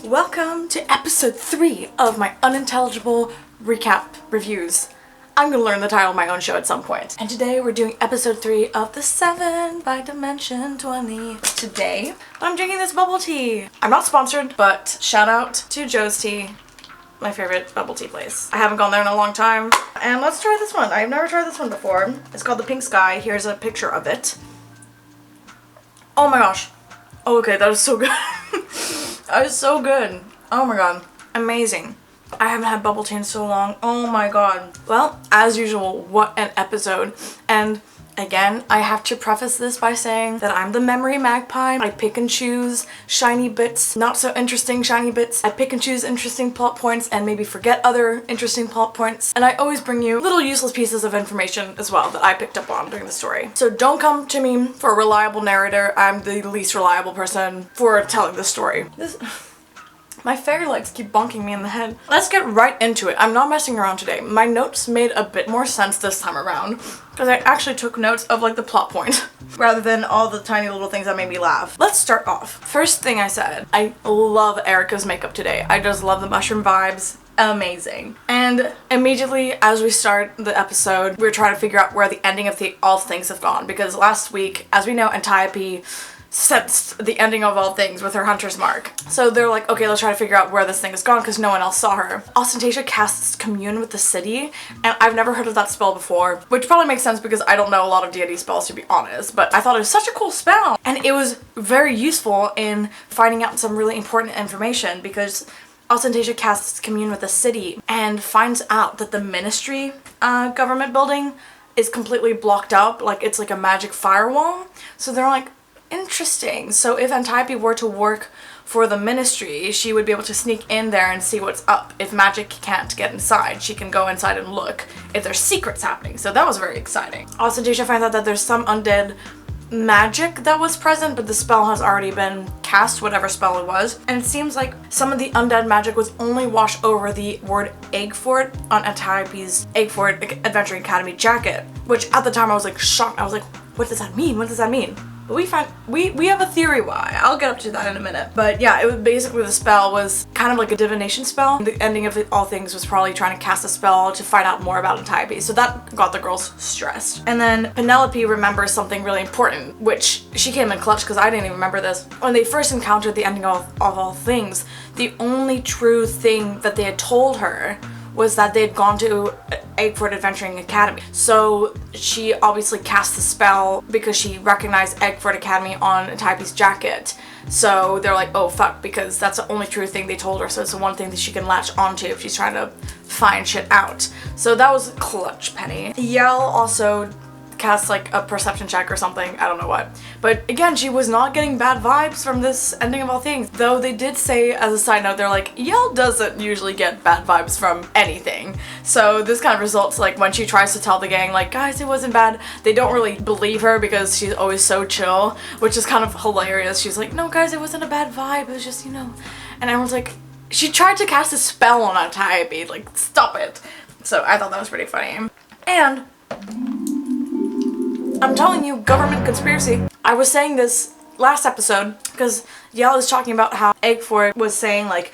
Welcome to episode 3 of my unintelligible recap reviews. I'm gonna learn the title of my own show at some point. And today we're doing episode 3 of the 7 by Dimension 20. Today, I'm drinking this bubble tea. I'm not sponsored, but shout out to Joe's Tea, my favorite bubble tea place. I haven't gone there in a long time. And let's try this one. I've never tried this one before. It's called the Pink Sky. Here's a picture of it. Oh my gosh. Oh, okay, that was so good. That was so good. Oh my god. Amazing. I haven't had bubble tea in so long. Oh my god. Well, as usual, what an episode. And again, I have to preface this by saying that I'm the memory magpie. I pick and choose shiny bits, not so interesting shiny bits. I pick and choose interesting plot points and maybe forget other interesting plot points. And I always bring you little useless pieces of information as well that I picked up on during the story. So don't come to me for a reliable narrator. I'm the least reliable person for telling the story. My fairy lights keep bonking me in the head. Let's get right into it. I'm not messing around today. My notes made a bit more sense this time around because I actually took notes of like the plot point rather than all the tiny little things that made me laugh. Let's start off. First thing I said, I love Erica's makeup today. I just love the mushroom vibes. Amazing. And immediately as we start the episode, we're trying to figure out where the ending of all things have gone because last week, as we know, Antiope sensed the ending of all things with her hunter's mark. So they're like, okay, let's try to figure out where this thing is gone because no one else saw her. Ostentatia casts commune with the city, and I've never heard of that spell before, which probably makes sense because I don't know a lot of D&D spells, to be honest, but I thought it was such a cool spell, and it was very useful in finding out some really important information because Ostentatia casts commune with the city and finds out that the ministry government building is completely blocked up, like it's like a magic firewall. So they're like, interesting. So if Antiope were to work for the ministry, she would be able to sneak in there and see what's up. If magic can't get inside, she can go inside and look if there's secrets happening. So that was very exciting. Ostentatia finds out that there's some undead magic that was present, but the spell has already been cast, whatever spell it was. And it seems like some of the undead magic was only washed over the word egg fort on Antiope's egg fort Adventuring Academy jacket, which at the time I was like shocked. I was like, what does that mean? What does that mean? But we have a theory why. I'll get up to that in a minute. But yeah, it was basically the spell was kind of like a divination spell. The ending of all things was probably trying to cast a spell to find out more about Antiope. So that got the girls stressed. And then Penelope remembers something really important, which she came in clutch because I didn't even remember this. When they first encountered the ending of all things, the only true thing that they had told her was that they'd gone to Eggford Adventuring Academy. So she obviously cast the spell because she recognized Eggford Academy on Antiope's jacket. So they're like, oh fuck, because that's the only true thing they told her. So it's the one thing that she can latch onto if she's trying to find shit out. So that was clutch, Penny. Yelle also cast like a perception check or something, I don't know what. But again, she was not getting bad vibes from this ending of all things. Though they did say, as a side note, they're like, Yelle doesn't usually get bad vibes from anything. So this kind of results like when she tries to tell the gang like, guys, it wasn't bad, they don't really believe her because she's always so chill, which is kind of hilarious. She's like, no guys, it wasn't a bad vibe, it was just, you know. And everyone's like, she tried to cast a spell on Antiope, like, stop it. So I thought that was pretty funny. And I'm telling you, government conspiracy. I was saying this last episode because Yelle is talking about how Eggford was saying like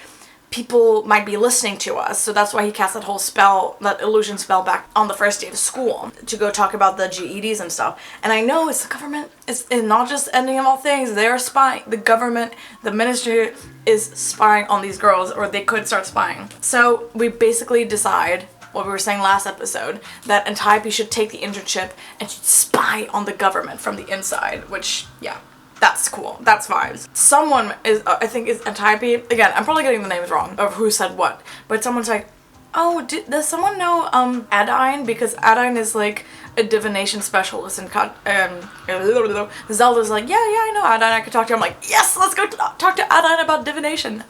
people might be listening to us, so that's why he cast that whole spell, that illusion spell back on the first day of school to go talk about the GEDs and stuff. And I know it's the government, it's not just ending of all things, they're spying. The government, the ministry is spying on these girls, or they could start spying. So we basically decide what we were saying last episode, that Antiope should take the internship and should spy on the government from the inside, which, yeah, that's cool. That's vibes. Someone is, I think is Antiope, again, I'm probably getting the names wrong of who said what, but someone's like, oh, does someone know, Adine? Because Adine is like a divination specialist and Zelda's like, yeah, I know Adine, I could talk to her. I'm like, yes, let's go talk to Adine about divination.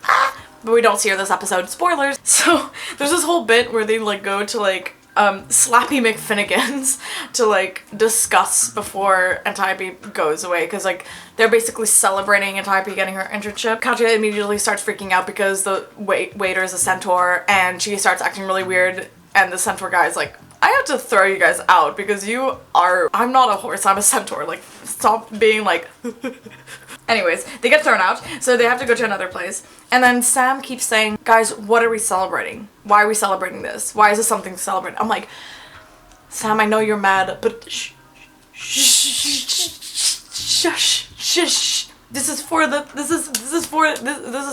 But we don't see her this episode. Spoilers. So there's this whole bit where they like go to like Slappy McFinnigan's to like discuss before Antiope goes away, because like they're basically celebrating Antiope getting her internship. Katja immediately starts freaking out because the waiter is a centaur and she starts acting really weird, and the centaur guy's like, I have to throw you guys out because I'm not a horse, I'm a centaur, like stop being like Anyways, they get thrown out, so they have to go to another place. And then Sam keeps saying, guys, what are we celebrating? Why are we celebrating this? Why is this something to celebrate? I'm like, Sam, I know you're mad, but shush. This is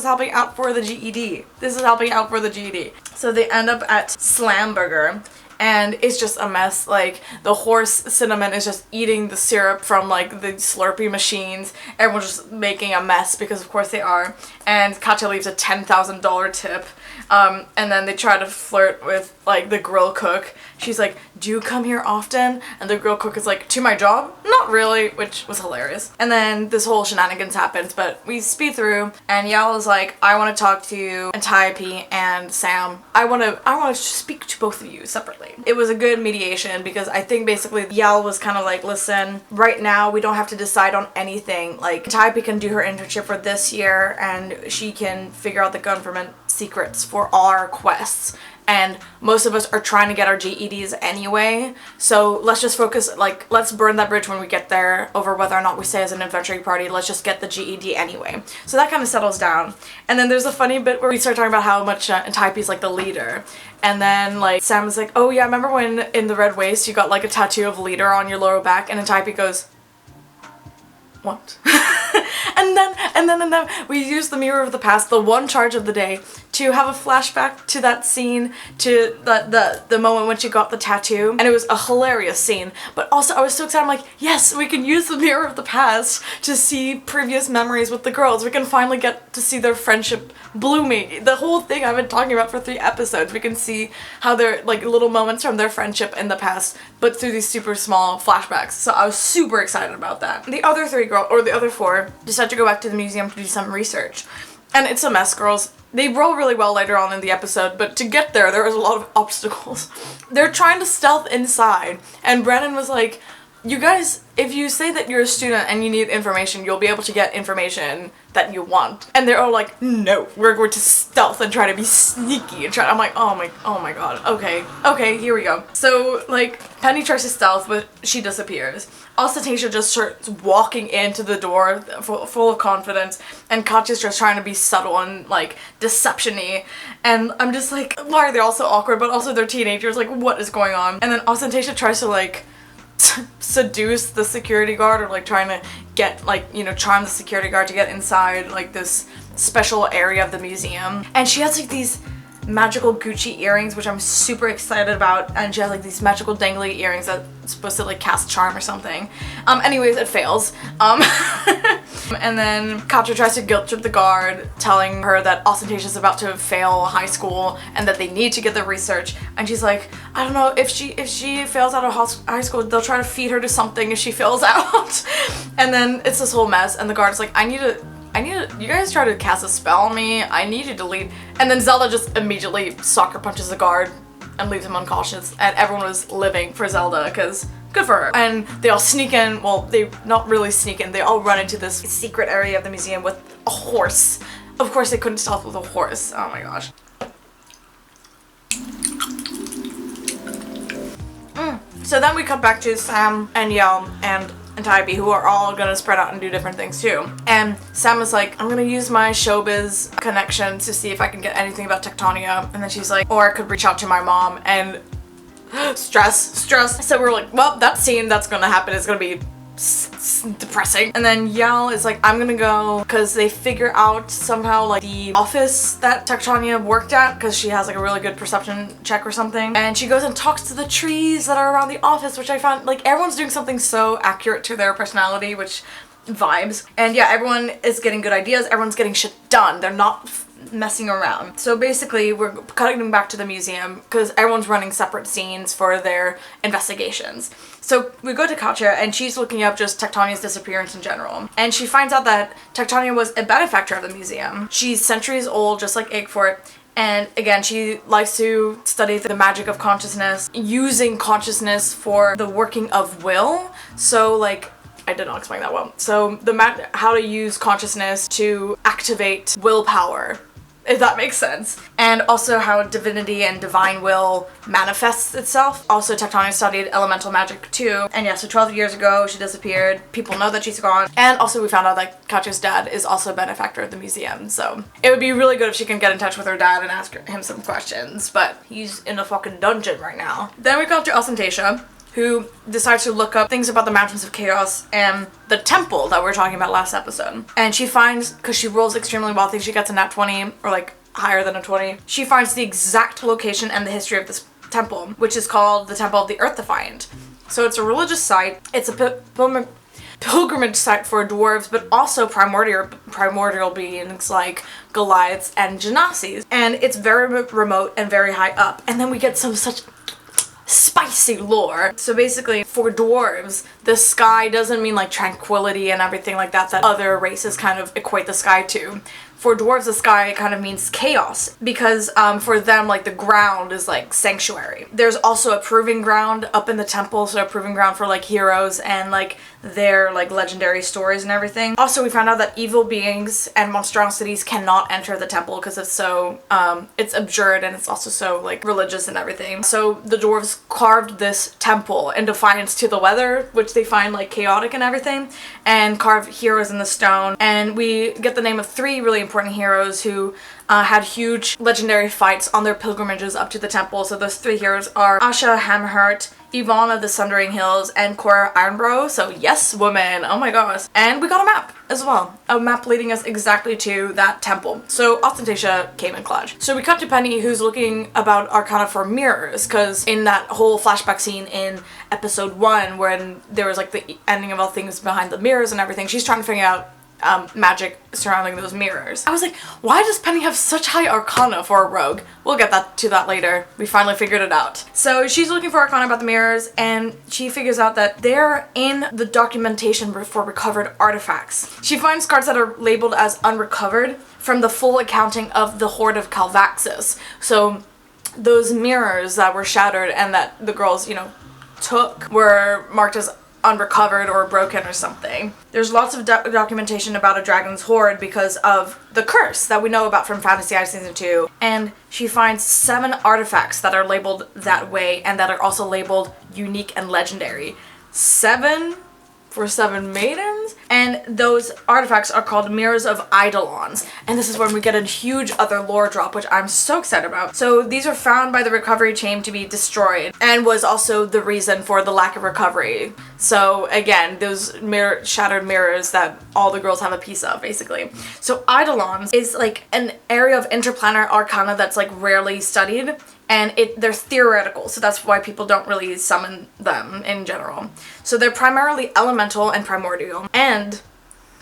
helping out for the GED. This is helping out for the GED. So they end up at Slamburger. And it's just a mess. Like, the horse Cinnamon is just eating the syrup from, like, the Slurpee machines. Everyone's just making a mess because, of course, they are. And Katja leaves a $10,000 tip. And then they try to flirt with, like, the grill cook. She's like, do you come here often? And the grill cook is like, to my job? Not really, which was hilarious. And then this whole shenanigans happens, but we speed through, and Yelle is like, I want to talk to Antiope and Sam. I want to speak to both of you separately. It was a good mediation because I think basically Yelle was kind of like, listen, right now we don't have to decide on anything. Like, Antiope can do her internship for this year, and she can figure out the government secrets for our quests. And most of us are trying to get our GEDs anyway, so let's just focus, like, let's burn that bridge when we get there over whether or not we stay as an adventuring party. Let's just get the GED anyway. So that kind of settles down. And then there's a funny bit where we start talking about how much Antiope's like the leader. And then, like, Sam is like, oh yeah, remember when in the Red Waste you got like a tattoo of leader on your lower back? And Antiope goes, what? and then we use the mirror of the past, the one charge of the day, to have a flashback to that scene, to the moment when she got the tattoo, and it was a hilarious scene. But also I was so excited, I'm like, yes, we can use the mirror of the past to see previous memories with the girls. We can finally get to see their friendship blooming. The whole thing I've been talking about for 3 episodes, we can see how they're like little moments from their friendship in the past, but through these super small flashbacks. So I was super excited about that. The other 4 decide to go back to the museum to do some research. And it's a mess, girls. They roll really well later on in the episode, but to get there was a lot of obstacles. They're trying to stealth inside, and Brennan was like, you guys, if you say that you're a student and you need information, you'll be able to get information that you want. And they're all like, no, we're going to stealth and try to be sneaky and try. I'm like, oh my god, okay, here we go. So, like, Penny tries to stealth, but she disappears. Ostentatia just starts walking into the door full of confidence, and Katja's just trying to be subtle and, like, deception-y. And I'm just like, why are they all so awkward? But also they're teenagers, like, what is going on? And then Ostentatia tries to, like, seduce the security guard, or like trying to get, like, you know, charm the security guard to get inside like this special area of the museum. And she has like these magical Gucci earrings, which I'm super excited about, and she has like these magical dangly earrings that supposed to like cast charm or something. Anyways, it fails. And then Katja tries to guilt trip the guard, telling her that Ostentatia is about to fail high school and that they need to get the research. And she's like, I don't know, if she fails out of high school, they'll try to feed her to something if she fails out. And then it's this whole mess, and the guard's like, I need to, you guys try to cast a spell on me, I need you to leave. And then Zelda just immediately soccer punches the guard and leaves him unconscious, and everyone was living for Zelda, because good for her. And they all sneak in, well, they not really sneak in, they all run into this secret area of the museum with a horse. Of course they couldn't stealth with a horse, oh my gosh. So then we cut back to Sam and Yelle and Antiope, who are all gonna spread out and do different things too. And Sam is like, I'm gonna use my showbiz connections to see if I can get anything about Tectonia. And then she's like, or I could reach out to my mom. And stress. So we're like, well, that scene that's gonna happen is gonna be depressing. And then Yelle is like, I'm gonna go, because they figure out somehow like the office that Tectonia worked at, because she has like a really good perception check or something, and she goes and talks to the trees that are around the office, which I found, like, everyone's doing something so accurate to their personality, which vibes. And yeah, everyone is getting good ideas, everyone's getting shit done, they're not messing around. So basically we're cutting back to the museum because everyone's running separate scenes for their investigations. So we go to Katja, and she's looking up just Tectonia's disappearance in general. And she finds out that Tectonia was a benefactor of the museum. She's centuries old, just like Egfort. And again, she likes to study the magic of consciousness, using consciousness for the working of will. So, like, I did not explain that well. So how to use consciousness to activate willpower. if that makes sense. And also how divinity and divine will manifests itself. Also, Tectonic studied elemental magic too. And yeah, so 12 years ago, she disappeared. People know that she's gone. And also we found out that Katja's dad is also a benefactor of the museum. So it would be really good if she can get in touch with her dad and ask him some questions. But he's in a fucking dungeon right now. Then we got to Ostentatia, who decides to look up things about the Mountains of Chaos and the temple that we were talking about last episode. And she finds, because she rolls extremely well, I think she gets a nat 20 or like higher than a 20, she finds the exact location and the history of this temple, which is called the Temple of the Earth Defiant. So it's a religious site, it's a pilgrimage site for dwarves, but also primordial beings like Goliaths and Genasi. And it's very remote and very high up. And then we get some such spicy lore. So basically, for dwarves, the sky doesn't mean like tranquility and everything like that other races kind of equate the sky to. For dwarves, the sky kind of means chaos, because for them, like, the ground is like sanctuary. There's also a proving ground up in the temple, so a proving ground for like heroes and like their like legendary stories and everything. Also, we found out that evil beings and monstrosities cannot enter the temple because it's so it's abjured, and it's also so like religious and everything. So the dwarves carved this temple in defiance to the weather, which they find like chaotic and everything, and carved heroes in the stone. And we get the name of 3 really important heroes who had huge legendary fights on their pilgrimages up to the temple. So those 3 heroes are Asha Hammerheart, Yvonne of the Sundering Hills, and Cora Ironbrow. So yes, woman, oh my gosh. And we got a map as well. A map leading us exactly to that temple. So Ostentatia came in clutch. So we cut to Penny, who's looking about Arcana for mirrors, because in that whole flashback scene in episode 1, when there was like the ending of all things behind the mirrors and everything, she's trying to figure out magic surrounding those mirrors. I was like, why does Penny have such high arcana for a rogue? We'll get to that later. We finally figured it out. So she's looking for arcana about the mirrors, and she figures out that they're in the documentation for recovered artifacts. She finds cards that are labeled as unrecovered from the full accounting of the Hoard of Calvaxis. So those mirrors that were shattered and that the girls, took were marked as unrecovered or broken or something. There's lots of documentation about a dragon's hoard because of the curse that we know about from Fantasy Eye Season 2. And she finds 7 artifacts that are labeled that way and that are also labeled unique and legendary. 7 for 7 maidens? And those artifacts are called Mirrors of Eidolons. And this is when we get a huge other lore drop, which I'm so excited about. So these are found by the recovery chain to be destroyed, and was also the reason for the lack of recovery. So again, those shattered mirrors that all the girls have a piece of, basically. So Eidolons is like an area of interplanar arcana that's like rarely studied. And they're theoretical, so that's why people don't really summon them in general. So they're primarily elemental and primordial. And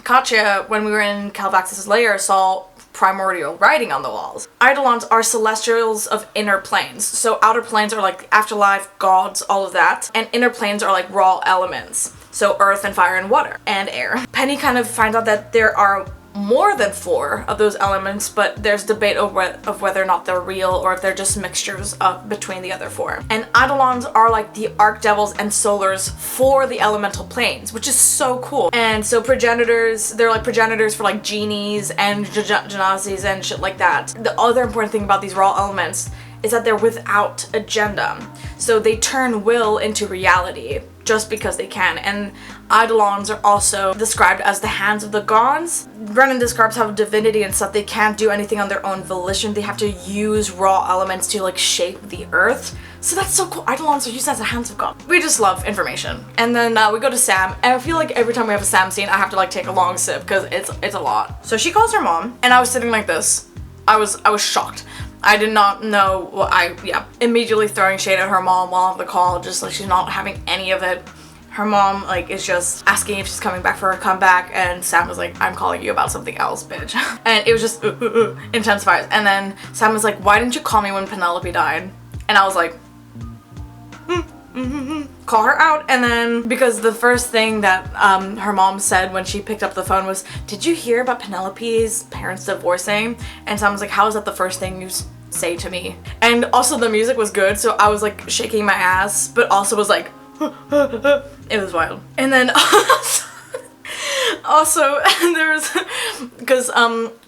Katja, when we were in Calvaxis' lair, saw primordial writing on the walls. Eidolons are celestials of inner planes. So outer planes are like afterlife, gods, all of that. And inner planes are like raw elements. So earth and fire and water and air. Penny kind of finds out that there are more than 4 of those elements, but there's debate of whether or not they're real or if they're just mixtures between the other 4. And Eidolons are like the archdevils and solars for the elemental planes, which is so cool. And so progenitors, they're like progenitors for like genies and genasis and shit like that. The other important thing about these raw elements is that they're without agenda. So they turn will into reality just because they can. And Eidolons are also described as the hands of the gods. Brennan describes how divinity and stuff, they can't do anything on their own volition. They have to use raw elements to like shape the earth. So that's so cool. Eidolons are used as the hands of God. We just love information. And then we go to Sam, and I feel like every time we have a Sam scene, I have to like take a long sip because it's a lot. So she calls her mom, and I was sitting like this. I was shocked. I did not know what immediately throwing shade at her mom while on the call, just like she's not having any of it. Her mom like is just asking if she's coming back for her comeback, and Sam was like, I'm calling you about something else, bitch. And it was just intensifies. And then Sam was like, why didn't you call me when Penelope died? And I was like, call her out. And then because the first thing that her mom said when she picked up the phone was, did you hear about Penelope's parents divorcing? And Sam was like, how is that the first thing you say to me? And also the music was good, so I was like shaking my ass, but also was like it was wild. And then Also, because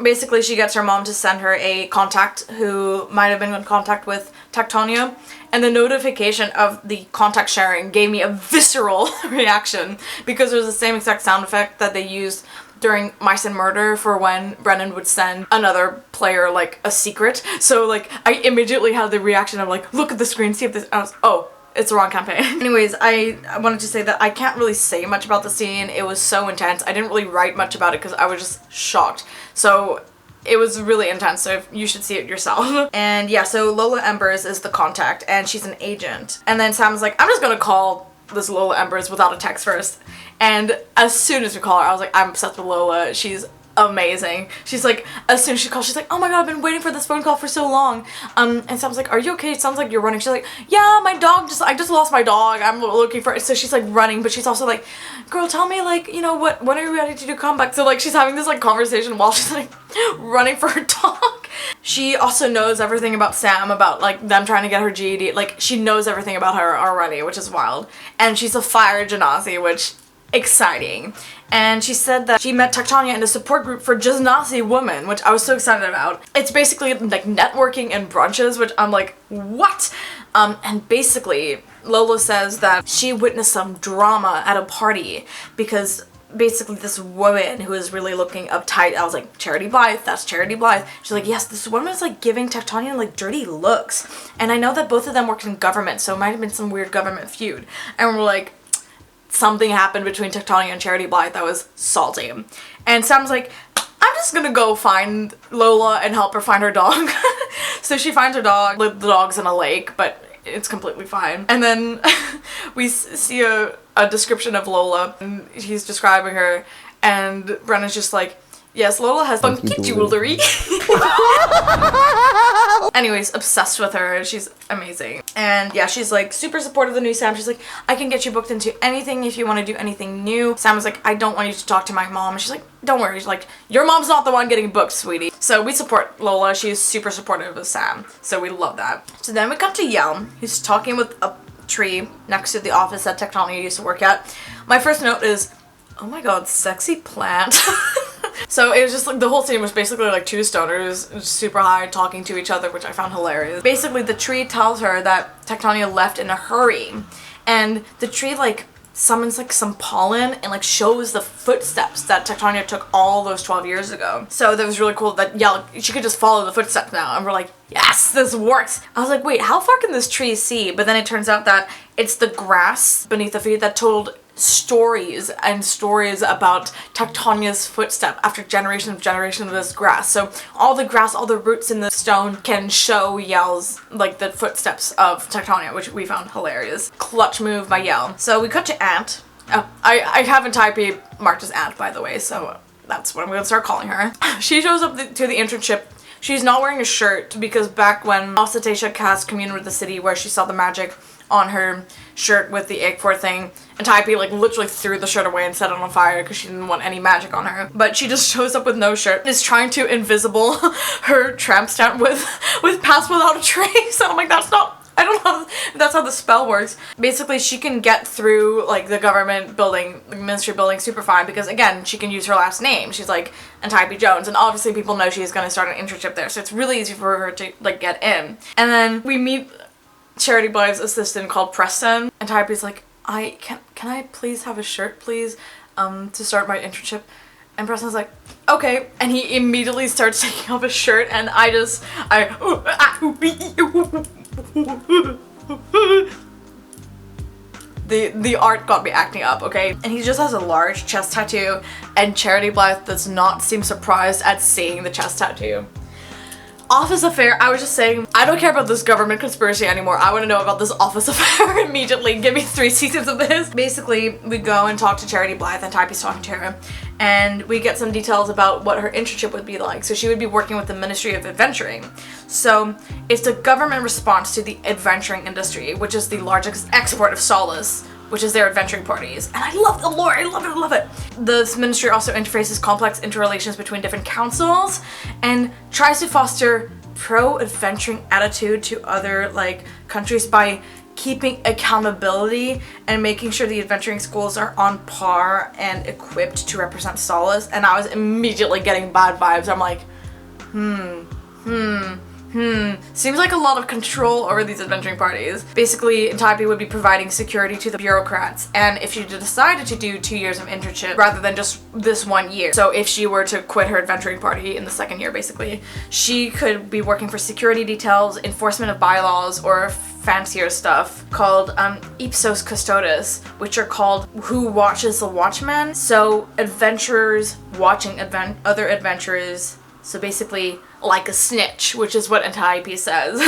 basically she gets her mom to send her a contact who might have been in contact with Tectonia, and the notification of the contact sharing gave me a visceral reaction because it was the same exact sound effect that they used during Mice and Murder for when Brennan would send another player like a secret. So like I immediately had the reaction of like, look at the screen, see if this, oh, it's the wrong campaign. Anyways, I wanted to say that I can't really say much about the scene. It was so intense. I didn't really write much about it because I was just shocked. So it was really intense, so you should see it yourself. And yeah, so Lola Embers is the contact, and she's an agent. And then Sam's like, I'm just gonna call this Lola Embers without a text first. And as soon as we call her, I was like, I'm obsessed with Lola. She's amazing. She's like, as soon as she calls, she's like, oh my god, I've been waiting for this phone call for so long. And Sam's like, are you okay? It sounds like you're running. She's like, yeah, my dog I just lost my dog. I'm looking for it. So she's like running, but she's also like, girl, tell me like, you know, when are you ready to do comeback? So like she's having this like conversation while she's like running for her dog. She also knows everything about Sam, about like them trying to get her GED. Like she knows everything about her already, which is wild. And she's a fire genasi, which exciting. And she said that she met Tectonia in a support group for Genasi women, which I was so excited about. It's basically like networking and brunches, which I'm like, what? And basically Lola says that she witnessed some drama at a party because basically this woman who is really looking uptight, I was like, Charity Blythe, that's Charity Blythe. She's like, yes, this woman is like giving Tectonia like dirty looks. And I know that both of them worked in government, so it might have been some weird government feud. And we're like, something happened between Tectonia and Charity Blythe that was salty. And Sam's like, I'm just gonna go find Lola and help her find her dog. So she finds her dog. The dog's in a lake, but it's completely fine. And then we see a description of Lola, and he's describing her, and Brennan's just like, yes, Lola has funky jewelry. Anyways, obsessed with her. She's amazing. And yeah, she's like super supportive of the new Sam. She's like, I can get you booked into anything if you want to do anything new. Sam was like, I don't want you to talk to my mom. And she's like, don't worry. She's like, your mom's not the one getting booked, sweetie. So we support Lola. She's super supportive of Sam. So we love that. So then we got to Yelle, who's talking with a tree next to the office that Tectonia used to work at. My first note is, oh my god, sexy plant. So it was just like the whole scene was basically like two stoners super high talking to each other, which I found hilarious. Basically the tree tells her that Tectonia left in a hurry, and the tree like summons like some pollen and like shows the footsteps that Tectonia took all those 12 years ago. So that was really cool that Yelle, she could just follow the footsteps now, and we're like, yes, this works. I was like, wait, how far can this tree see? But then it turns out that it's the grass beneath the feet that told stories and stories about Tectonia's footstep after generation of this grass. So all the grass, all the roots in the stone can show Yelle's, like the footsteps of Tectonia, which we found hilarious. Clutch move by Yelle. So we cut to Ant. I have Antiope marked as Ant, by the way, so that's what I'm gonna start calling her. She shows up to the internship. She's not wearing a shirt because back when Ostentatia cast Commune with the City, where she saw the magic on her shirt with the egg fort thing, Antiope like literally threw the shirt away and set it on fire because she didn't want any magic on her. But she just shows up with no shirt, is trying to invisible her tramp stamp with pass without a trace. And I'm like, that's not, I don't know if that's how the spell works. Basically, she can get through like the government building, the ministry building super fine because again, she can use her last name. She's like Antiope Jones, and obviously people know she's gonna start an internship there, so it's really easy for her to like get in. And then we meet Charity Blythe's assistant called Preston, and Antiope's like, can I please have a shirt, please, to start my internship? And Preston's like, okay, and he immediately starts taking off his shirt, and the art got me acting up, okay? And he just has a large chest tattoo, and Charity Blythe does not seem surprised at seeing the chest tattoo. Office affair, I was just saying, I don't care about this government conspiracy anymore. I want to know about this office affair immediately. Give me 3 seasons of this. Basically, we go and talk to Charity Blythe, and Type's talking to her, and we get some details about what her internship would be like. So she would be working with the Ministry of Adventuring. So it's the government response to the adventuring industry, which is the largest export of solace, which is their adventuring parties. And I love the lore, I love it. This ministry also interfaces complex interrelations between different councils and tries to foster pro-adventuring attitude to other like countries by keeping accountability and making sure the adventuring schools are on par and equipped to represent Solace. And I was immediately getting bad vibes. I'm like, seems like a lot of control over these adventuring parties. Basically, Antiope would be providing security to the bureaucrats, and if she decided to do 2 years of internship rather than just this 1 year, so if she were to quit her adventuring party in the second year, basically, she could be working for security details, enforcement of bylaws, or fancier stuff called ipsos custodes, which are called who watches the watchman. So adventurers watching other adventurers. So basically, like a snitch, which is what Antiope says.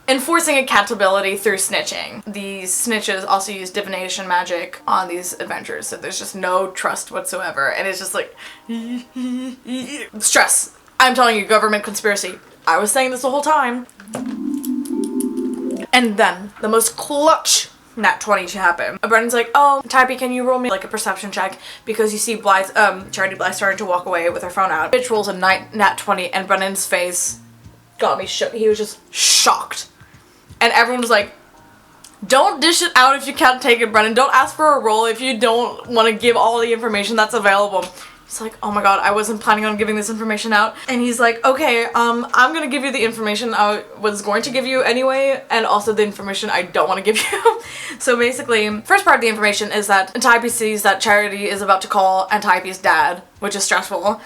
Enforcing accountability through snitching. These snitches also use divination magic on these adventures, so there's just no trust whatsoever, and it's just like stress. I'm telling you, government conspiracy. I was saying this the whole time. And then the most clutch nat 20 to happen. Brennan's like, oh, Antiope, can you roll me like a perception check? Because you see Blythe, Charity Blythe starting to walk away with her phone out. Bitch rolls a nat 20 and Brennan's face got me shook. He was just shocked. And everyone was like, don't dish it out if you can't take it, Brennan. Don't ask for a roll if you don't want to give all the information that's available. It's like, oh my god, I wasn't planning on giving this information out. And he's like, okay, I'm gonna give you the information I was going to give you anyway, and also the information I don't want to give you. So basically, first part of the information is that Antiope sees that Charity is about to call Antiope's dad, which is stressful.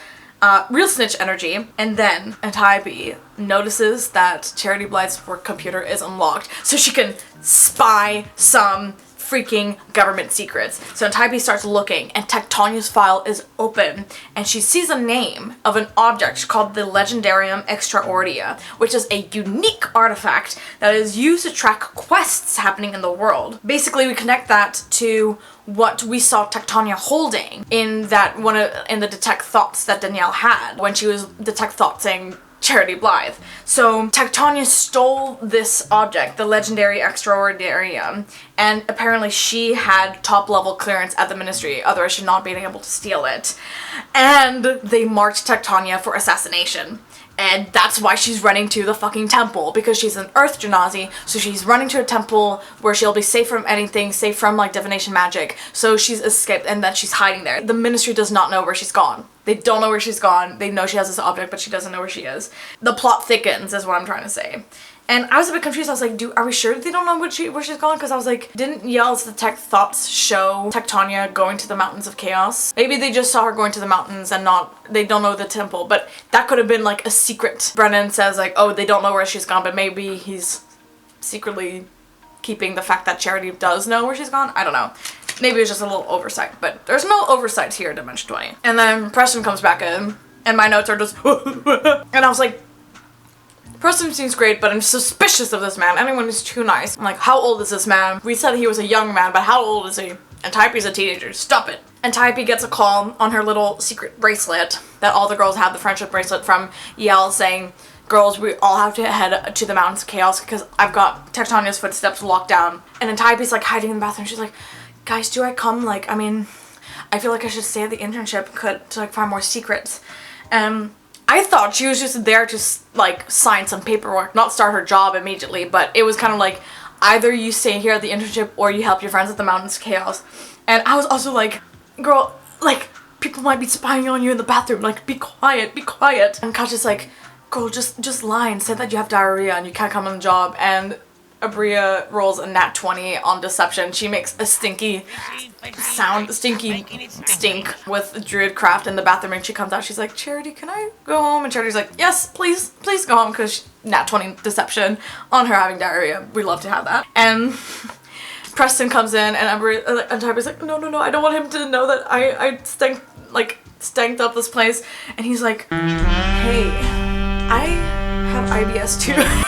Real snitch energy. And then Antiope notices that Charity Blythe's work computer is unlocked, so she can spy some freaking government secrets. So Antiope starts looking, and Tectonia's file is open, and she sees a name of an object called the Legendarium Extraordia, which is a unique artifact that is used to track quests happening in the world. Basically, we connect that to what we saw Tectonia holding in that in the detect thoughts that Danielle had when she was detect thougtsing Charity Blythe. So Tectonia stole this object, the Legendary Extraordinarium, and apparently she had top level clearance at the Ministry, otherwise she'd not been able to steal it. And they marked Tectonia for assassination. And that's why she's running to the fucking temple, because she's an Earth Genasi, so she's running to a temple where she'll be safe from anything, safe from like divination magic. So she's escaped, and then she's hiding there. The Ministry does not know where she's gone. They don't know where she's gone. They know she has this object, but she doesn't know where she is. The plot thickens, is what I'm trying to say. And I was a bit confused. I was like, are we sure they don't know where she's gone? Because I was like, didn't Yelle's Detect Thoughts show Tectonia going to the Mountains of Chaos? Maybe they just saw her going to the mountains and they don't know the temple, but that could have been like a secret. Brennan says like, oh, they don't know where she's gone, but maybe he's secretly keeping the fact that Charity does know where she's gone. I don't know. Maybe it was just a little oversight, but there's no oversight here in Dimension 20. And then Preston comes back in, and my notes are just and I was like, Preston seems great, but I'm suspicious of this man. Anyone who's too nice. I'm like, how old is this man? We said he was a young man, but how old is he? Antiope's a teenager. Stop it. Antiope gets a call on her little secret bracelet that all the girls have, the friendship bracelet from Yelle, saying, girls, we all have to head to the Mountains of Chaos because I've got Tectonia's footsteps locked down. And Antiope's like hiding in the bathroom. She's like, guys, do I come? Like, I mean, I feel like I should stay at the internship to like find more secrets. I thought she was just there to like sign some paperwork, not start her job immediately, but it was kind of like either you stay here at the internship or you help your friends at the Mountains of Chaos. And I was also like, girl, like people might be spying on you in the bathroom, like be quiet, be quiet. And Katja's like, girl, just lie and say that you have diarrhea and you can't come on the job. And Abria rolls a nat 20 on deception. She makes a stinky sound, stinky stink with Druidcraft in the bathroom, and she comes out. She's like, Charity, can I go home? And Charity's like, yes, please go home, because nat 20 deception on her having diarrhea. We love to have that. And Preston comes in, and Antiope's like, no, I don't want him to know that I stanked up this place. And he's like, hey, I have IBS too.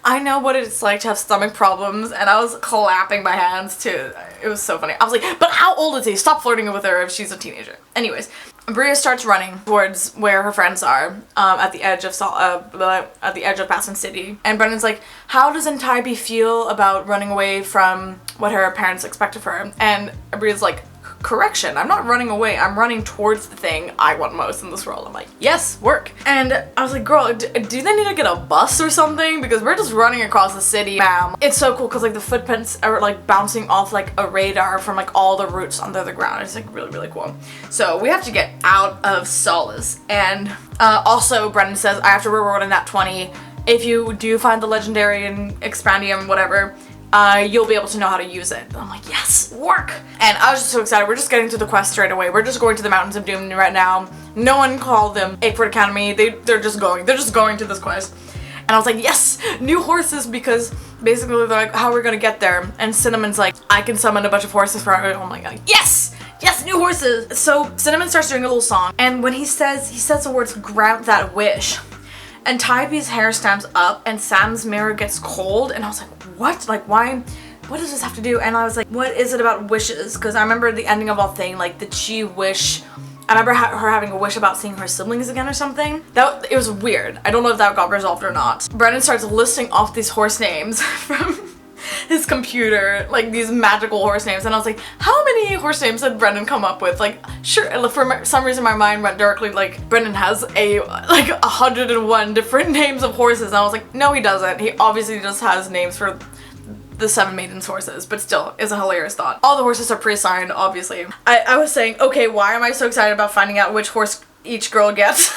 I know what it's like to have stomach problems, and I was clapping my hands too. It was so funny. I was like, but how old is he? Stop flirting with her if she's a teenager. Anyways, Bria starts running towards where her friends are, at the edge of Bassin City. And Brennan's like, how does Antiope feel about running away from what her parents expect of her? And Bria's like, correction, I'm not running away, I'm running towards the thing I want most in this world. I'm like, yes, work. And I was like, girl, do they need to get a bus or something? Because we're just running across the city, ma'am. It's so cool because like the footprints are like bouncing off like a radar from like all the roots under the ground. It's like really, really cool. So we have to get out of Solace. And also Brendan says I have to reroll a nat 20. If you do find the legendary and expandium, whatever, you'll be able to know how to use it. And I'm like, yes, work! And I was just so excited. We're just getting to the quest straight away. We're just going to the Mountains of Doom right now. No one called them Apeford Academy. They're just going to this quest. And I was like, yes, new horses, because basically they're like, how are we gonna get there? And Cinnamon's like, I can summon a bunch of horses for our, oh my god, yes! Yes, new horses! So Cinnamon starts doing a little song, and when he says the words, grant that wish, Antiope's hair stands up and Sam's mirror gets cold, and I was like, what? Like, why? What does this have to do? And I was like, what is it about wishes? Because I remember the ending of all thing, like, did she wish? I remember her having a wish about seeing her siblings again or something. It was weird. I don't know if that got resolved or not. Brendan starts listing off these horse names from his computer, like these magical horse names, and I was like, how many horse names did Brendan come up with? Like, sure, for some reason my mind went directly like Brendan has like 101 different names of horses, and I was like, no, he doesn't. He obviously just has names for the 7 maidens horses, but still, it's a hilarious thought. All the horses are pre-assigned, obviously. I was saying, okay, why am I so excited about finding out which horse each girl gets?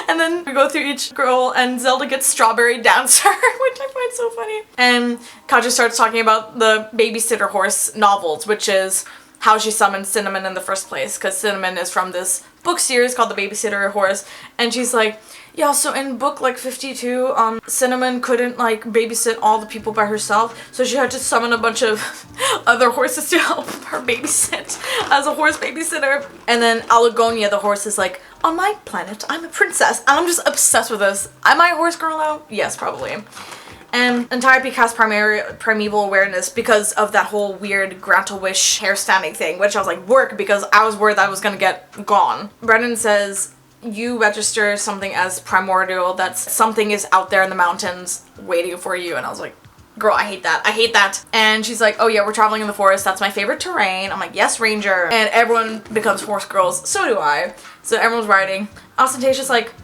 And then we go through each girl and Zelda gets Strawberry Dancer, which I find so funny. And Katja starts talking about the babysitter horse novels, which is how she summoned Cinnamon in the first place, because Cinnamon is from this book series called The Babysitter Horse, and she's like, yeah, so in book like 52, Cinnamon couldn't like babysit all the people by herself, so she had to summon a bunch of other horses to help her babysit as a horse babysitter. And then Allegonia, the horse, is like, on my planet, I'm a princess, and I'm just obsessed with this. Am I a horse girl now? Yes, probably. And Antiope casts primeval awareness because of that whole weird grant-a-wish hair standing thing, which I was like, work, because I was worried that I was gonna get gone. Brendan says, you register something as primordial, that's something is out there in the mountains waiting for you, and I was like, girl, I hate that. I hate that. And she's like, oh yeah, we're traveling in the forest. That's my favorite terrain. I'm like, yes, ranger. And everyone becomes horse girls. So do I. So everyone's riding. Ostentatia's like,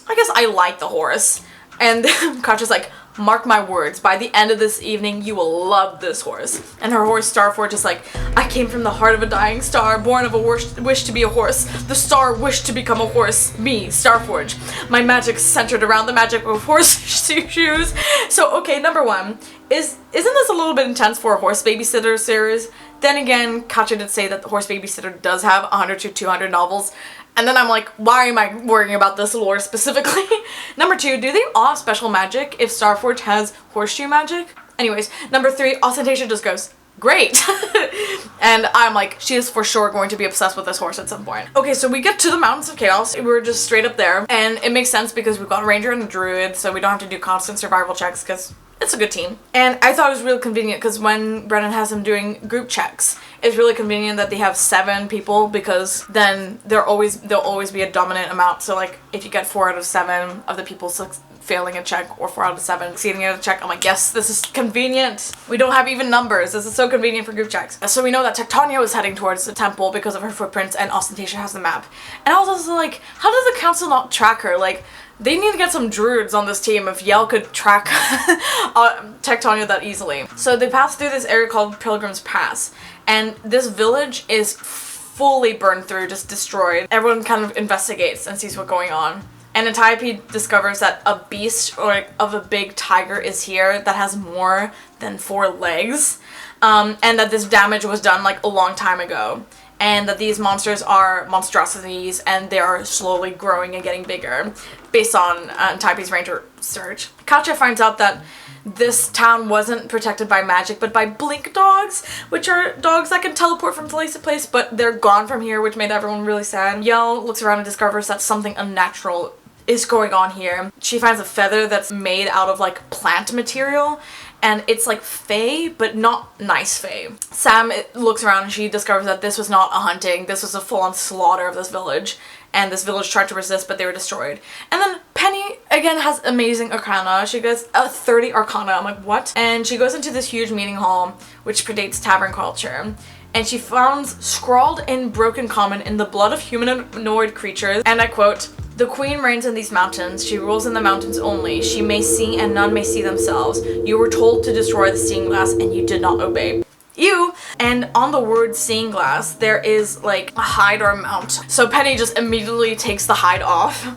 I guess I like the horse. And Katja's like, mark my words, by the end of this evening, you will love this horse. And her horse, Starforge, is like, I came from the heart of a dying star, born of a wish to be a horse. The star wished to become a horse. Me, Starforge. My magic centered around the magic of horse shoes. So, okay, number one, isn't this a little bit intense for a horse babysitter series? Then again, Katja did say that the horse babysitter does have 100 to 200 novels. And then I'm like, why am I worrying about this lore specifically? Number two, do they all have special magic if Starforge has horseshoe magic? Anyways, number three, Ostentatia just goes, great. And I'm like, she is for sure going to be obsessed with this horse at some point. Okay, so we get to the Mountains of Chaos. We're just straight up there. And it makes sense because we've got a ranger and a druid, so we don't have to do constant survival checks because it's a good team. And I thought it was really convenient because when Brennan has them doing group checks, it's really convenient that they have 7 people, because then there'll always be a dominant amount. So like if you get 4 out of 7 of the people failing a check, or 4 out of 7 succeeding at a check, I'm like, yes, this is convenient. We don't have even numbers. This is so convenient for group checks. So we know that Tectonia was heading towards the temple because of her footprints, and Ostentatia has the map. And I was also like, how does the council not track her? Like, they need to get some druids on this team if Yelle could track Tectonia that easily. So they pass through this area called Pilgrim's Pass, and this village is fully burned through, just destroyed. Everyone kind of investigates and sees what's going on. And Antiope discovers that a beast of a big tiger is here that has more than 4 legs, and that this damage was done like a long time ago. And that these monsters are monstrosities, and they are slowly growing and getting bigger, based on Antiope's ranger search. Katja finds out that this town wasn't protected by magic, but by blink dogs, which are dogs that can teleport from place to place, but they're gone from here, which made everyone really sad. Yelle looks around and discovers that something unnatural is going on here. She finds a feather that's made out of like plant material, and it's like fae, but not nice fae. Sam looks around and she discovers that this was not a hunting, this was a full-on slaughter of this village, and this village tried to resist, but they were destroyed. And then Penny, again, has amazing arcana. She gets 30 arcana. I'm like, what? And she goes into this huge meeting hall, which predates tavern culture. and she found scrawled in broken common in the blood of humanoid creatures, and I quote, "The queen reigns in these mountains. She rules in the mountains only. She may see and none may see themselves. You were told to destroy the seeing glass and you did not obey." Ew. And on the word seeing glass, there is like a hide or a mount. So Penny just immediately takes the hide off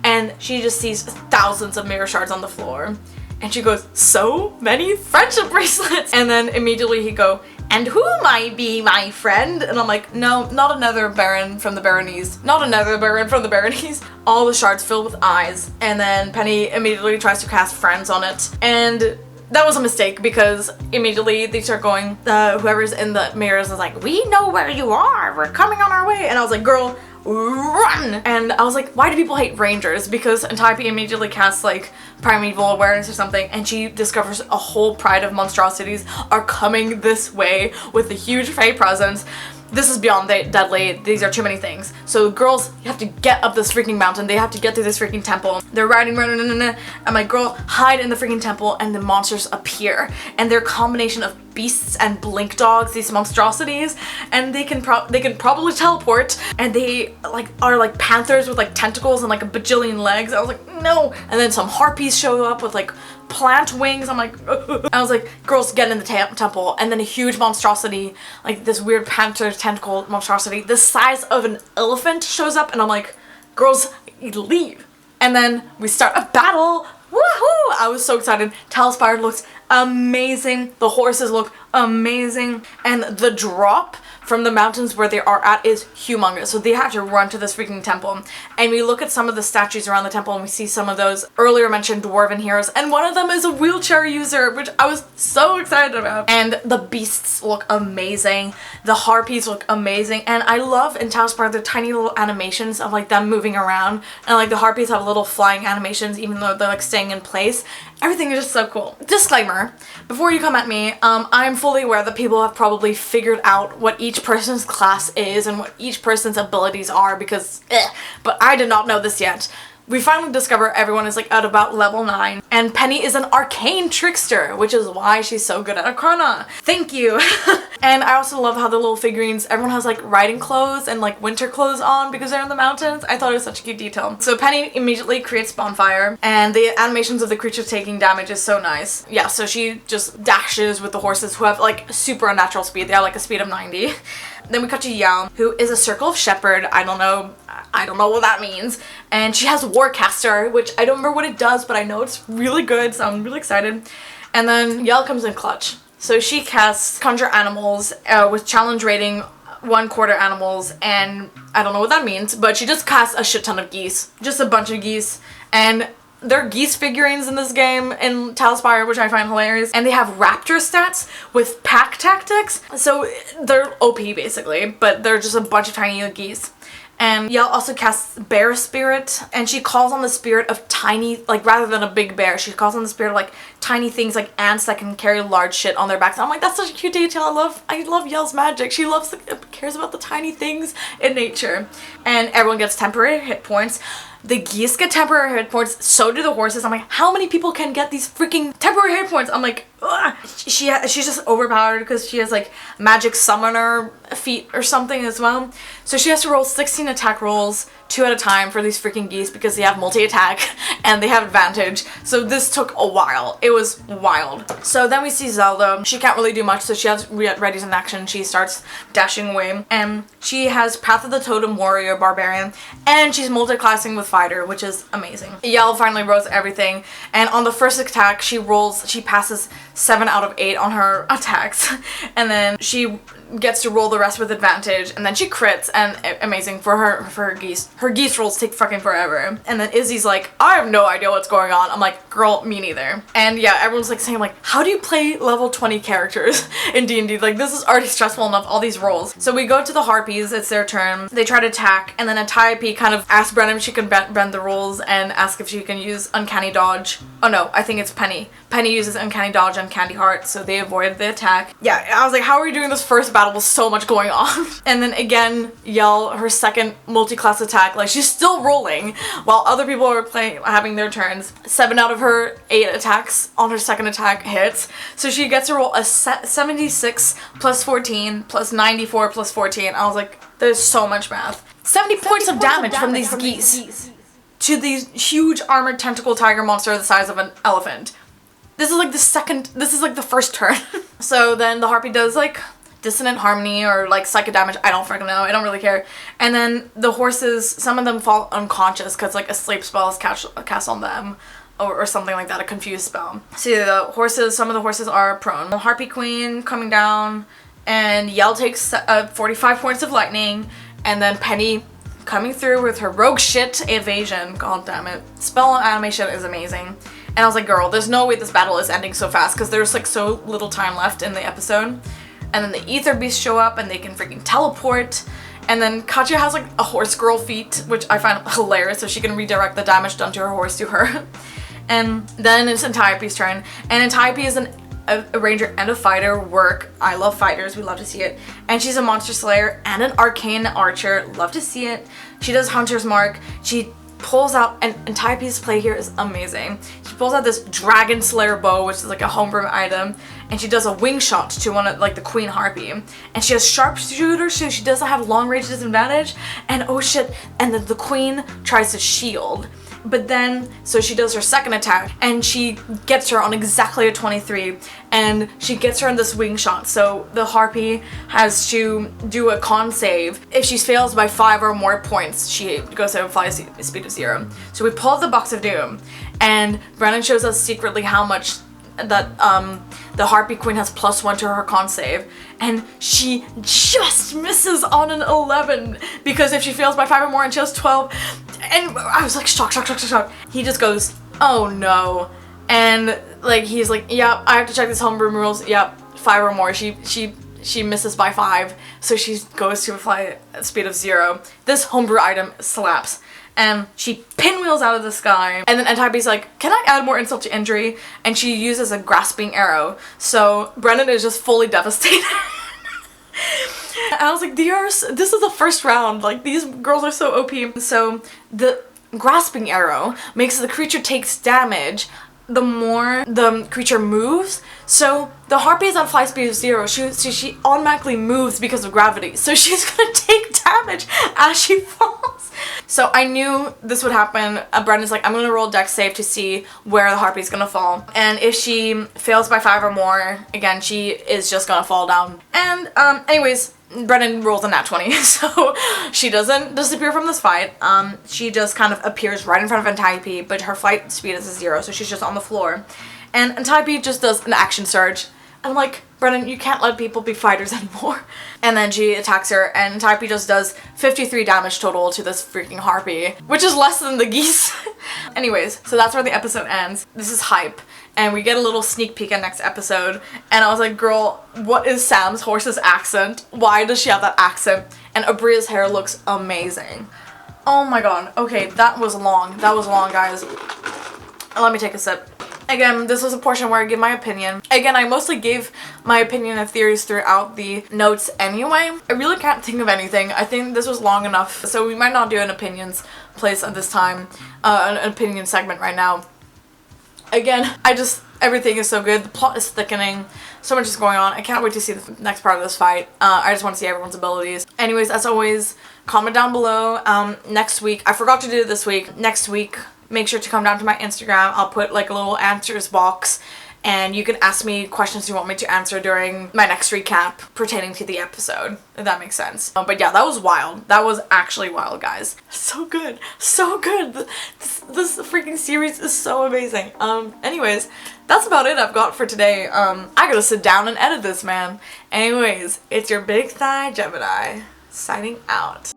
and she just sees thousands of mirror shards on the floor. And she goes, "So many friendship bracelets." And then immediately he go, "And who might be my friend?" And I'm like, "No, not another baron from the baronies. Not another baron from the baronies." All the shards filled with eyes. And then Penny immediately tries to cast friends on it. And that was a mistake because immediately they start going, whoever's in the mirrors is like, "We know where you are. We're coming on our way." And I was like, "Girl, run!" And I was like, why do people hate rangers? Because Antiope immediately casts like primeval awareness or something, and she discovers a whole pride of monstrosities are coming this way with a huge fey presence. This is beyond deadly. These are too many things. So girls, you have to get up this freaking mountain. They have to get through this freaking temple. They're riding, and my girl, hide in the freaking temple, and the monsters appear. And they're a combination of beasts and blink dogs, these monstrosities, and they can probably teleport, and they like are like panthers with like tentacles and like a bajillion legs. I was like, no. And then some harpies show up with like plant wings. I'm like, I was like, girls, get in the temple. And then a huge monstrosity, like this weird panther tentacle monstrosity the size of an elephant shows up, and I'm like, girls, leave. And then we start a battle. Woohoo! I was so excited. Talspire looks amazing. The horses look amazing. And the drop from the mountains where they are at is humongous. So they have to run to this freaking temple. And we look at some of the statues around the temple and we see some of those earlier mentioned dwarven heroes. And one of them is a wheelchair user, which I was so excited about. And the beasts look amazing. The harpies look amazing. And I love in Talspire the tiny little animations of like them moving around. And like the harpies have little flying animations even though they're like staying in place. Everything is just so cool. Disclaimer, before you come at me, I'm fully aware that people have probably figured out what each person's class is and what each person's abilities are because but I did not know this yet. We finally discover everyone is like at about level 9, and Penny is an arcane trickster, which is why she's so good at Arcana. Thank you. And I also love how the little figurines, everyone has like riding clothes and like winter clothes on because they're in the mountains. I thought it was such a cute detail. So Penny immediately creates bonfire, and the animations of the creatures taking damage is so nice. Yeah, so she just dashes with the horses who have like super unnatural speed. They have like a speed of 90. Then we cut to Yelle, who is a circle of shepherd. I don't know what that means. And she has Warcaster, which I don't remember what it does, but I know it's really good, so I'm really excited. And then Yelle comes in clutch. So she casts Conjure Animals with challenge rating 1/4 animals, and I don't know what that means, but she just casts a shit ton of geese. Just a bunch of geese. And there are geese figurines in this game in Talspire, which I find hilarious. And they have raptor stats with pack tactics. So they're OP basically, but they're just a bunch of tiny geese. And Yelle also casts Bear Spirit, and she calls on the spirit of tiny, like rather than a big bear, she calls on the spirit of like tiny things like ants that can carry large shit on their backs. And I'm like, that's such a cute detail. I love Yelle's magic. She cares about the tiny things in nature. And everyone gets temporary hit points. The geese get temporary hit points, so do the horses. I'm like, how many people can get these freaking temporary hit points? I'm like, ugh. She's just overpowered because she has like magic summoner feat or something as well. So she has to roll 16 attack rolls, 2 at a time for these freaking geese because they have multi-attack and they have advantage. So this took a while. It was wild. So then we see Zelda. She can't really do much, so she has readies in action. She starts dashing away, and she has Path of the Totem Warrior Barbarian, and she's multi-classing with Fighter, which is amazing. Yelle finally rolls everything, and on the first attack she passes 7 out of 8 on her attacks, and then she gets to roll the rest with advantage, and then she crits, and amazing for her geese. Her geese rolls take fucking forever. And then Izzy's like, I have no idea what's going on. I'm like, girl, me neither. And yeah, everyone's like saying like, how do you play level 20 characters in D&D? Like, this is already stressful enough, all these rolls. So we go to the harpies, it's their turn. They try to attack, and then Antiope kind of asks Brennan if she can bend the rules and ask if she can use Uncanny Dodge. Oh no, I think it's Penny. Penny uses Uncanny Dodge and Candy Heart, so they avoid the attack. Yeah, I was like, how are we doing this first battle with so much going on. And then again, Yelle, her second multi-class attack, like she's still rolling while other people are having their turns. 7 out of her 8 attacks on her second attack hits. So she gets to roll a 76 plus 14 plus 94 plus 14. I was like, there's so much math. 70 points of damage from these geese to these huge armored tentacle tiger monster the size of an elephant. This is like the first turn. So then the harpy does like dissonant harmony or like psychic damage. I don't freaking know. I don't really care. And then the horses, some of them fall unconscious because like a sleep spell is cast on them or something like that, a confused spell. See, the horses, some of the horses are prone. The harpy queen coming down, and Yelle takes 45 points of lightning, and then Penny coming through with her rogue shit evasion. God damn it. Spell animation is amazing. And I was like, girl, there's no way this battle is ending so fast because there's like so little time left in the episode. And then the ether beasts show up and they can freaking teleport. And then Katja has like a horse girl feat, which I find hilarious, so she can redirect the damage done to her horse to her. And then it's Antiope's turn. And Antiope is a ranger and a fighter. I love fighters, we love to see it. And she's a monster slayer and an arcane archer, love to see it. She does hunter's mark. She pulls out, and Antiope's play here is amazing. She pulls out this dragon slayer bow, which is like a homebrew item, and she does a wing shot to one of like the queen harpy. And she has sharpshooter, so she doesn't have long range disadvantage. And oh shit, and then the queen tries to shield. But then, so she does her second attack, and she gets her on exactly a 23, and she gets her in this wing shot. So the harpy has to do a con save. If she fails by 5 or more points, she goes to a fly speed of 0. So we pull out the box of doom, and Brennan shows us secretly how much that the harpy queen has +1 to her con save, and she just misses on an 11 because if she fails by 5 or more and she has 12, and I was like shocked. He just goes, oh no, and like he's like, yep, I have to check these homebrew rules. Yep, 5 or more. She misses by 5, so she goes to a fly speed of 0. This homebrew item slaps. And she pinwheels out of the sky, and then Antiope's like, can I add more insult to injury? And she uses a grasping arrow. So Brennan is just fully devastated. And I was like, this is the first round. Like, these girls are so OP. So the grasping arrow makes the creature takes damage the more the creature moves. So the harpy is on fly speed of 0. She automatically moves because of gravity. So she's gonna take damage as she falls. So I knew this would happen. Brendan's like, I'm gonna roll dex save to see where the harpy's gonna fall. And if she fails by 5 or more, again, she is just gonna fall down. And anyways, Brennan rolls a nat 20, so she doesn't disappear from this fight. She just kind of appears right in front of Antiope, but her flight speed is a 0, so she's just on the floor. And Antiope just does an action surge. And I'm like, Brennan, you can't let people be fighters anymore. And then she attacks her, and Antiope just does 53 damage total to this freaking harpy, which is less than the geese. Anyways, so that's where the episode ends. This is hype. And we get a little sneak peek at next episode. And I was like, girl, what is Sam's horse's accent? Why does she have that accent? And Abria's hair looks amazing. Oh my god. Okay, that was long. That was long, guys. Let me take a sip. Again, this was a portion where I give my opinion. Again, I mostly gave my opinion and theories throughout the notes anyway. I really can't think of anything. I think this was long enough, so we might not do an opinions place at this time. An opinion segment right now. Again, everything is so good. The plot is thickening. So much is going on. I can't wait to see the next part of this fight. I just want to see everyone's abilities. Anyways, as always, comment down below. Next week, I forgot to do it this week. Next week, make sure to come down to my Instagram. I'll put like a little answers box, and you can ask me questions you want me to answer during my next recap pertaining to the episode, if that makes sense. But yeah, that was wild. That was actually wild, guys. So good. So good. This freaking series is so amazing. Anyways, that's about it I've got for today. I gotta sit down and edit this, man. Anyways, it's your big thigh Gemini signing out.